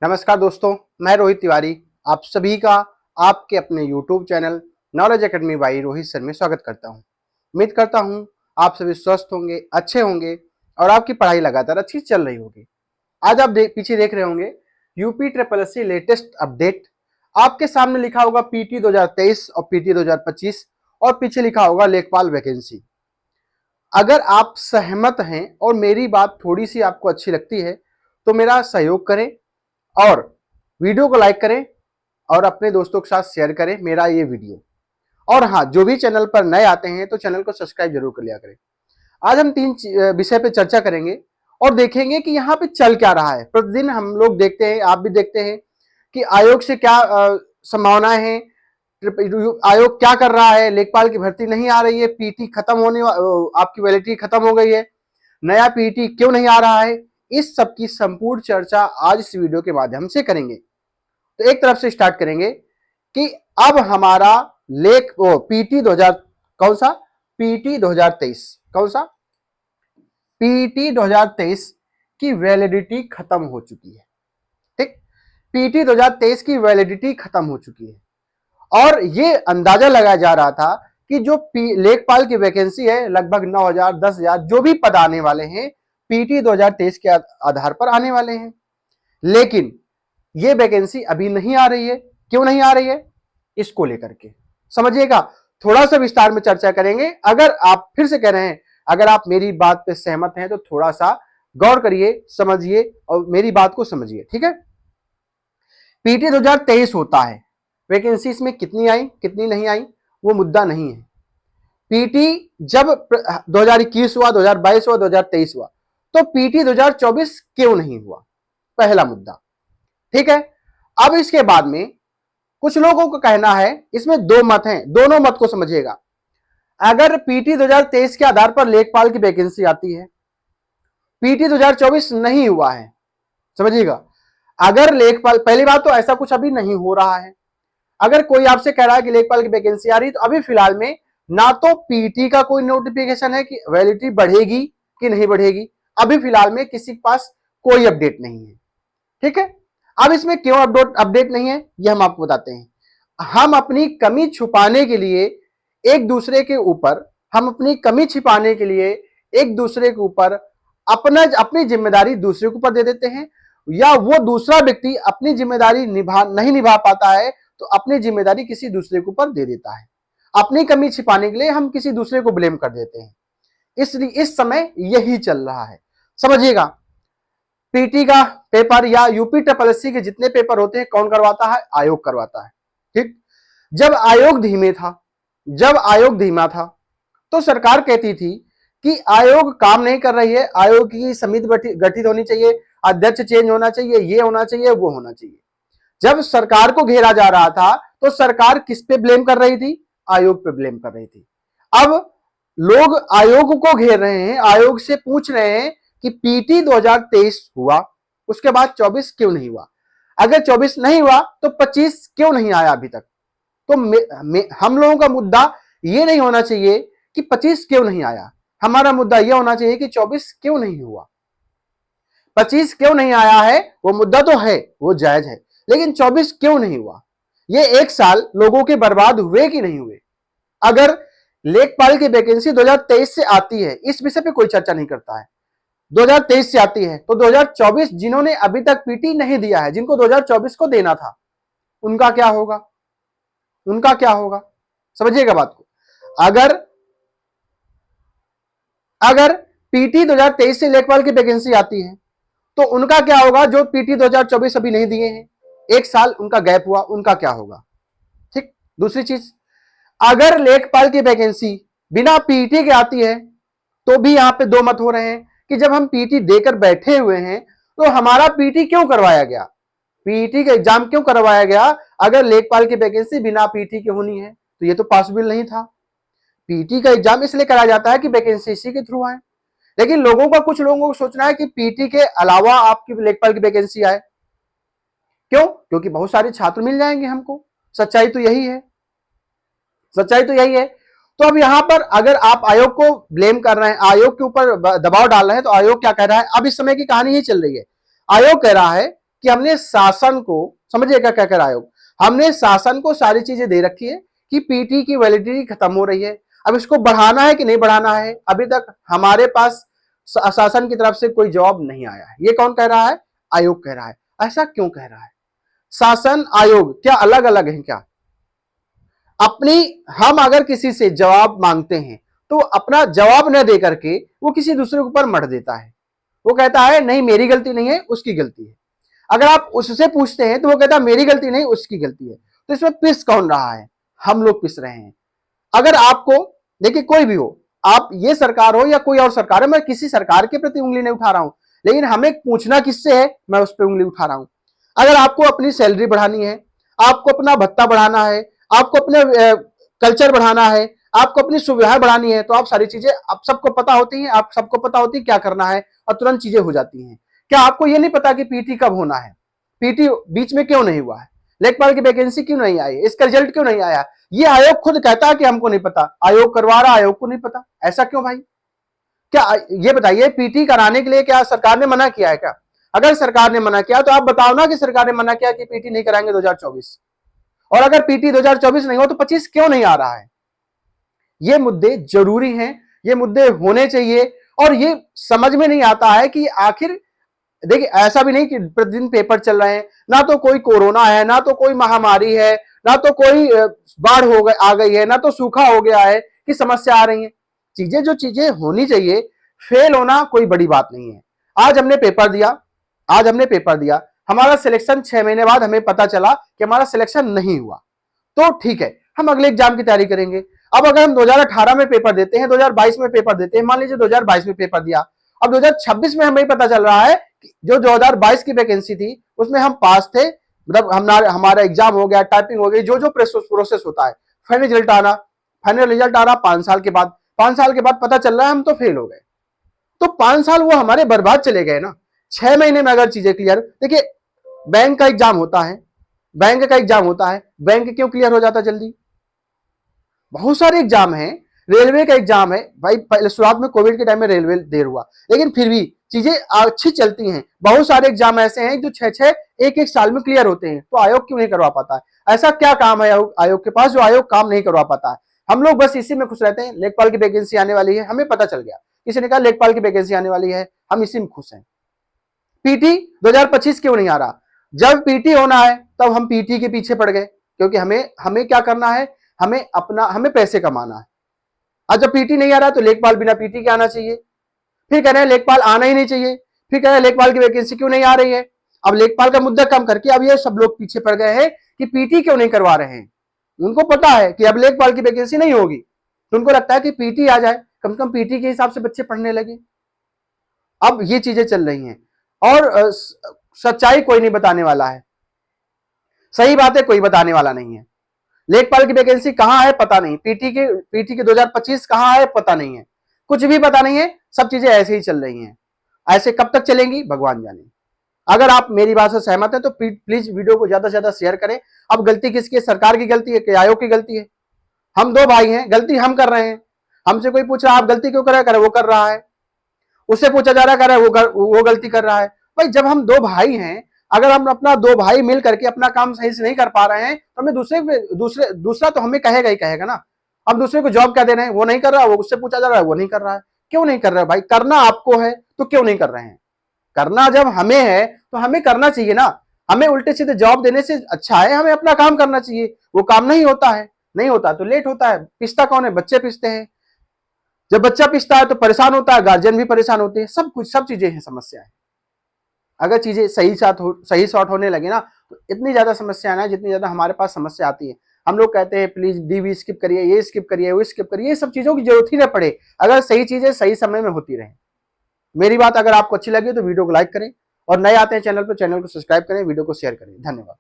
नमस्कार दोस्तों, मैं रोहित तिवारी आप सभी का आपके अपने YouTube channel knowledge academy by Rohit sir में स्वागत करता हूं। उम्मीद करता हूं आप सभी स्वस्थ होंगे, अच्छे होंगे और आपकी पढ़ाई लगातार अच्छी चल रही होगी। आज आप पीछे देख रहे होंगे UP triple SC latest update. आपके सामने लिखा होगा पीटी 2023 और पीटी 2025 और पीछे लिखा होगा लेखपाल वैकेंसी। अगर आप सहमत हैं और मेरी बात थोड़ी सी आपको अच्छी लगती है तो मेरा सहयोग करें और वीडियो को लाइक करें और अपने दोस्तों के साथ शेयर करें मेरा ये वीडियो। और हाँ, जो भी चैनल पर नए आते हैं तो चैनल को सब्सक्राइब जरूर कर लिया करें। आज हम तीन विषय पे चर्चा करेंगे और देखेंगे कि यहाँ पे चल क्या रहा है। प्रतिदिन हम लोग देखते हैं, आप भी देखते हैं कि आयोग से क्या संभावनाएं हैं, आयोग क्या कर रहा है। लेखपाल की भर्ती नहीं आ रही है, पीटी खत्म होने, आपकी वैलिडिटी खत्म हो गई है, नया पीटी क्यों नहीं आ रहा है। इस सब की संपूर्ण चर्चा आज इस वीडियो के माध्यम से करेंगे। तो एक तरफ से स्टार्ट करेंगे कि अब हमारा पीटी 2000 कौन सा पीटी 2023 कौन सा पीटी 2023 की वैलिडिटी खत्म हो चुकी है। ठीक, पीटी 2023 की वैलिडिटी खत्म हो चुकी है और ये अंदाजा लगाया जा रहा था कि जो लेखपाल की वैकेंसी है लगभग 9,000 10,000 जो भी पद आने वाले हैं पीटी 2023 के आधार पर आने वाले हैं। लेकिन ये वैकेंसी अभी नहीं आ रही है। क्यों नहीं आ रही है इसको लेकर के समझिएगा, थोड़ा सा विस्तार में चर्चा करेंगे। अगर आप फिर से कह रहे हैं, अगर आप मेरी बात पे सहमत हैं तो थोड़ा सा गौर करिए, समझिए और मेरी बात को समझिए। ठीक है, पीटी 2023 होता है, वैकेंसी इसमें कितनी आई कितनी नहीं आई वो मुद्दा नहीं है। पीटी जब 2021 हुआ, 2022 हुआ, 2023 हुआ, तो पीटी 2024 क्यों नहीं हुआ, पहला मुद्दा। ठीक है, अब इसके बाद में कुछ लोगों का कहना है, इसमें दो मत हैं, दोनों मत को समझिएगा। अगर पीटी 2023 के आधार पर लेखपाल की वैकेंसी आती है, पीटी 2024 नहीं हुआ है, समझिएगा। अगर लेखपाल, पहली बात तो ऐसा कुछ अभी नहीं हो रहा है। अगर कोई आपसे कह रहा है कि लेखपाल की वैकेंसी आ रही, तो अभी फिलहाल में ना तो पीटी का कोई नोटिफिकेशन है कि वैलिडिटी बढ़ेगी कि नहीं बढ़ेगी, अभी फिलहाल में किसी के पास कोई अपडेट नहीं है। ठीक है, अब इसमें क्यों अपडेट नहीं है ये हम आपको बताते हैं। हम अपनी कमी छुपाने के लिए एक दूसरे के ऊपर हम अपनी कमी छिपाने के लिए एक दूसरे के ऊपर अपनी जिम्मेदारी दूसरे के ऊपर दे देते हैं, या वो दूसरा व्यक्ति अपनी जिम्मेदारी नहीं निभा पाता है तो अपनी जिम्मेदारी किसी दूसरे के ऊपर दे देता है। अपनी कमी छिपाने के लिए हम किसी दूसरे को ब्लेम कर देते हैं। इसलिए इस समय यही चल रहा है, समझिएगा। पीटी का पेपर या यूपी ट्रिपल एससी के जितने पेपर होते हैं कौन करवाता है, आयोग करवाता है। ठीक, जब आयोग धीमा था तो सरकार कहती थी कि आयोग काम नहीं कर रही है, आयोग की समिति गठित होनी चाहिए, अध्यक्ष चेंज होना चाहिए, ये होना चाहिए, वो होना चाहिए। जब सरकार को घेरा जा रहा था तो सरकार किस पे ब्लेम कर रही थी, आयोग पे ब्लेम कर रही थी। अब लोग आयोग को घेर रहे हैं, आयोग से पूछ रहे हैं कि पीटी 2023 हुआ, उसके बाद 24 क्यों नहीं हुआ। अगर 24 नहीं हुआ तो 25 क्यों नहीं आया अभी तक। तो हम लोगों का मुद्दा ये नहीं होना चाहिए कि 25 क्यों नहीं आया, हमारा मुद्दा यह होना चाहिए कि 24 क्यों नहीं हुआ। 25 क्यों नहीं आया है वो मुद्दा तो है, वो जायज है, लेकिन 24 क्यों नहीं हुआ। ये एक साल लोगों के बर्बाद हुए कि नहीं हुए। अगर लेखपाल की वैकेंसी 2023 से आती है, इस विषय पे कोई चर्चा नहीं करता है, 2023 से आती है तो 2024 जिन्होंने अभी तक पीटी नहीं दिया है, जिनको 2024 को देना था, उनका क्या होगा, उनका क्या होगा, समझिएगा बात को। अगर पीटी 2023 से लेखपाल की वैकेंसी आती है तो उनका क्या होगा, जो पीटी 2024 अभी नहीं दिए हैं, एक साल उनका गैप हुआ, उनका क्या होगा। ठीक, दूसरी चीज, अगर लेखपाल की वैकेंसी बिना पीटी के आती है तो भी यहां पे दो मत हो रहे हैं कि जब हम पीटी देकर बैठे हुए हैं तो हमारा पीटी क्यों करवाया गया, पीटी का एग्जाम क्यों करवाया गया। अगर लेखपाल की वैकेंसी बिना पीटी की होनी है तो ये तो पॉसिबल नहीं था। पीटी का एग्जाम इसलिए कराया जाता है कि वैकेंसी इसी के थ्रू आए, लेकिन कुछ लोगों को सोचना है कि पीटी के अलावा आपकी लेखपाल की वैकेंसी आए। क्यों, क्योंकि बहुत सारे छात्र मिल जाएंगे हमको। सच्चाई तो यही है, सच्चाई तो यही है। तो अब यहां पर अगर आप आयोग को ब्लेम कर रहे हैं, आयोग के ऊपर दबाव डाल रहे हैं, तो आयोग क्या कह रहा है, अब इस समय की कहानी ही चल रही है। आयोग कह रहा है कि हमने शासन को, समझिएगा क्या कर आयोग, हमने शासन को सारी चीजें दे रखी है कि पीटी की वैलिडिटी खत्म हो रही है, अब इसको बढ़ाना है कि नहीं बढ़ाना है, अभी तक हमारे पास शासन की तरफ से कोई जवाब नहीं आया है। ये कौन कह रहा है? आयोग कह रहा है। ऐसा क्यों कह रहा है? शासन आयोग क्या अलग अलग है क्या? अपनी, हम अगर किसी से जवाब मांगते हैं तो अपना जवाब न दे करके वो किसी दूसरे के ऊपर मढ़ देता है। वो कहता है नहीं मेरी गलती नहीं है, उसकी गलती है। अगर आप उससे पूछते हैं तो वो कहता है मेरी गलती नहीं, उसकी गलती है। तो इसमें पिस कौन रहा है? हम लोग पिस रहे हैं। अगर आपको, देखिए कोई भी हो, आप ये सरकार हो या कोई और सरकार है, मैं किसी सरकार के प्रति उंगली नहीं उठा रहा हूं, लेकिन हमें पूछना किससे है, मैं उस पर उंगली उठा रहा हूं। अगर आपको अपनी सैलरी बढ़ानी है, आपको अपना भत्ता बढ़ाना है, आपको अपने कल्चर बढ़ाना है, आपको अपनी सुविधाएं बढ़ानी है, तो आप सारी चीजें आप सबको पता होती हैं, आप सबको पता होती है क्या करना है और तुरंत चीजें हो जाती हैं। क्या आपको ये नहीं पता कि पीटी कब होना है? पीटी बीच में क्यों नहीं हुआ है? लेखपाल की वैकेंसी क्यों नहीं आई? इसका रिजल्ट क्यों नहीं आया? ये आयोग खुद कहता है कि हमको नहीं पता, आयोग करवा रहा, आयोग को नहीं पता। ऐसा क्यों भाई? क्या ये बताइए, पीटी कराने के लिए क्या सरकार ने मना किया है क्या? अगर सरकार ने मना किया तो आप बताओ ना कि सरकार ने मना किया कि पीटी नहीं कराएंगे 2024, और अगर पीटी 2024 नहीं हो तो 25 क्यों नहीं आ रहा है? ये मुद्दे जरूरी हैं, ये मुद्दे होने चाहिए। और ये समझ में नहीं आता है कि आखिर, देखिए ऐसा भी नहीं कि प्रतिदिन पेपर चल रहे हैं, ना तो कोई कोरोना है, ना तो कोई महामारी है, ना तो कोई बाढ़ हो गई आ गई है, ना तो सूखा हो गया है कि समस्या आ रही है। चीजें जो चीजें होनी चाहिए, फेल होना कोई बड़ी बात नहीं है। आज हमने पेपर दिया, आज हमने पेपर दिया, हमारा सिलेक्शन 6 महीने बाद हमें पता चला कि हमारा सिलेक्शन नहीं हुआ, तो ठीक है, हम अगले एग्जाम की तैयारी करेंगे। अब अगर हम 2018 में पेपर देते हैं, 2022 में पेपर देते हैं, मान लीजिए 2022 में पेपर दिया, अब 2026 में हमें पता चल रहा है कि जो 2022 की वैकेंसी थी उसमें हम पास थे, मतलब हमारा एग्जाम हो गया, टाइपिंग हो गई, जो जो प्रोसेस होता है, फाइनल रिजल्ट आना, फाइनल रिजल्ट आ रहा 5 साल के बाद, 5 साल के बाद पता चल रहा है हम तो फेल हो गए। तो 5 साल वो हमारे बर्बाद चले गए ना। 6 महीने में अगर चीजें क्लियर, देखिए बैंक का एग्जाम होता है, बैंक का एग्जाम होता है, बैंक क्यों क्लियर हो जाता जल्दी? बहुत सारे एग्जाम हैं, रेलवे का एग्जाम है भाई, पहले शुरुआत में कोविड के टाइम में रेलवे देर हुआ, लेकिन फिर भी चीजें अच्छी चलती हैं। बहुत सारे एग्जाम ऐसे हैं जो 6-6 एक साल में क्लियर होते हैं, तो आयोग क्यों नहीं करवा पाता है? ऐसा क्या काम है आयोग के पास जो आयोग काम नहीं करवा पाता है? हम लोग बस इसी में खुश रहते हैं, लेखपाल की वैकेंसी आने वाली है, हमें पता चल गया, किसी ने कहा लेखपाल की वैकेंसी आने वाली है, हम इसी में खुश हैं। पीटी 2025 क्यों नहीं आ रहा? जब पीटी होना है तब हम पीटी के पीछे पड़ गए, क्योंकि हमें क्या करना है, हमें पैसे कमाना है। आज जब पीटी नहीं आ रहा तो लेखपाल बिना पीटी के आना चाहिए, फिर कह रहे हैं लेखपाल आना ही नहीं चाहिए, फिर कह रहे हैं लेखपाल की वैकेंसी क्यों नहीं आ रही है। अब लेखपाल का मुद्दा कम करके अब ये सब लोग पीछे पड़ गए हैं कि पीटी क्यों नहीं करवा रहे हैं। उनको पता है कि अब लेखपाल की वैकेंसी नहीं होगी, तो उनको लगता है कि पीटी आ जाए, कम से कम पीटी के हिसाब से बच्चे पढ़ने लगे। अब ये चीजें चल रही हैं, और सच्चाई कोई नहीं बताने वाला है, सही बात है, कोई बताने वाला नहीं है। लेखपाल की वैकेंसी कहां है पता नहीं, पीटी के 2025 कहां है पता नहीं है, कुछ भी पता नहीं है, सब चीजें ऐसे ही चल रही हैं। ऐसे कब तक चलेंगी भगवान जाने। अगर आप मेरी बात से सहमत हैं तो प्लीज वीडियो को ज्यादा से ज्यादा शेयर करें। अब गलती किसकी है? सरकार की गलती है कि आयोग की गलती है? हम दो भाई हैं, गलती हम कर रहे हैं। हमसे कोई पूछ रहा है आप गलती क्यों कर रहे हैं, वो कर रहा है। उससे पूछा जा रहा है, कर रहा है वो गलती कर रहा है। भाई जब हम दो भाई हैं, अगर हम अपना दो भाई मिल करके अपना काम सही से नहीं कर पा रहे हैं तो हमें दूसरा तो हमें कहेगा ही कहेगा ना। अब दूसरे को जॉब क्या दे रहे हैं, वो नहीं कर रहा, वो उससे पूछा जा रहा है, वो नहीं कर रहा है। क्यों नहीं कर रहा है भाई? करना आपको है तो क्यों नहीं कर रहे हैं? करना जब हमें है तो हमें करना चाहिए ना। हमें उल्टे सीधे जवाब देने से अच्छा है हमें अपना काम करना चाहिए। वो काम नहीं होता है, नहीं होता तो लेट होता है। पिसता कौन है? बच्चे पिसते हैं। जब बच्चा पिसता है तो परेशान होता है, गार्जियन भी परेशान होते हैं, सब कुछ, सब चीजें हैं, समस्या है। अगर चीजें सही शॉर्ट होने लगे ना तो इतनी ज्यादा समस्या ना, जितनी ज्यादा हमारे पास समस्या आती है। हम लोग कहते हैं प्लीज डीवी स्किप करिए, ये स्किप करिए, वो स्किप करिए, ये सब चीजों की जरूरत ही ना पड़े अगर सही चीजें सही समय में होती रहे। मेरी बात अगर आपको अच्छी लगी तो वीडियो को लाइक करें, और नए आते हैं चैनल पर, चैनल को सब्सक्राइब करें, वीडियो को शेयर करें। धन्यवाद।